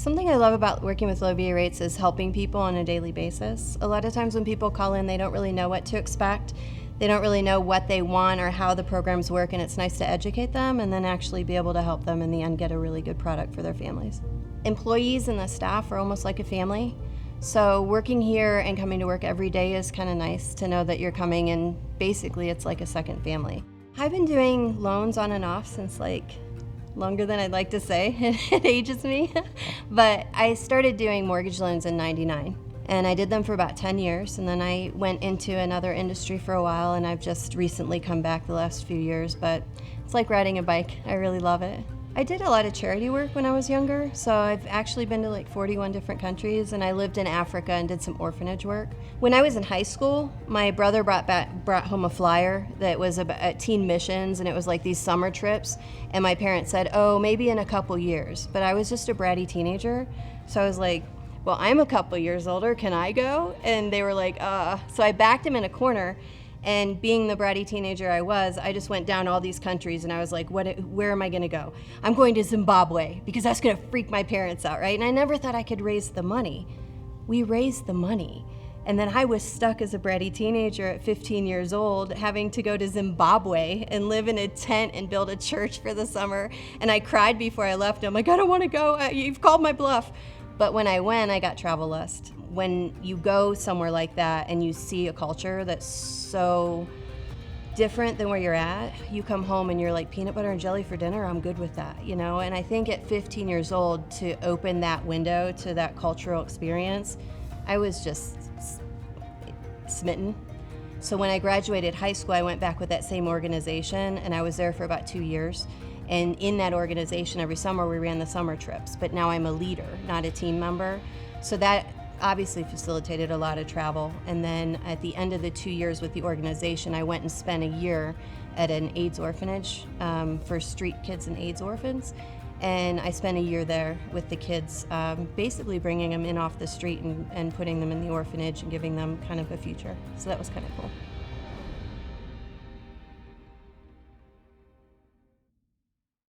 Something I love about working with low VA rates is helping people on a daily basis. A lot of times when people call in, they don't really know what to expect. They don't really know what they want or how the programs work, and it's nice to educate them and then actually be able to help them in the end get a really good product for their families. Employees and the staff are almost like a family. So working here and coming to work every day is kind of nice to know that you're coming, and basically it's like a second family. I've been doing loans on and off since longer than I'd like to say. It ages me. But I started doing mortgage loans in '99. And I did them for about 10 years, and then I went into another industry for a while, and I've just recently come back the last few years, but it's like riding a bike. I really love it. I did a lot of charity work when I was younger, so I've actually been to 41 different countries, and I lived in Africa and did some orphanage work. When I was in high school, my brother brought home a flyer that was about teen missions, and it was like these summer trips, and my parents said, oh, maybe in a couple years, but I was just a bratty teenager, so I was like, well, I'm a couple years older, can I go? And they were like, So I backed him in a corner, and being the bratty teenager I just went down all these countries, and I was like, where am I gonna go? I'm going to Zimbabwe, because that's gonna freak my parents out, right? And I never thought I could raise the money. We raised the money. And then I was stuck as a bratty teenager at 15 years old, having to go to Zimbabwe and live in a tent and build a church for the summer. And I cried before I left. I'm like, I don't wanna go, you've called my bluff. But when I went, I got travel lust. When you go somewhere like that and you see a culture that's so different than where you're at, you come home and you're like, peanut butter and jelly for dinner, I'm good with that, you know? And I think at 15 years old, to open that window to that cultural experience, I was just smitten. So when I graduated high school, I went back with that same organization, and I was there for about 2 years. And in that organization, every summer we ran the summer trips, but now I'm a leader, not a team member. So that obviously facilitated a lot of travel. And then at the end of the 2 years with the organization, I went and spent a year at an AIDS orphanage for street kids and AIDS orphans. And I spent a year there with the kids, basically bringing them in off the street and putting them in the orphanage and giving them kind of a future. So that was kind of cool.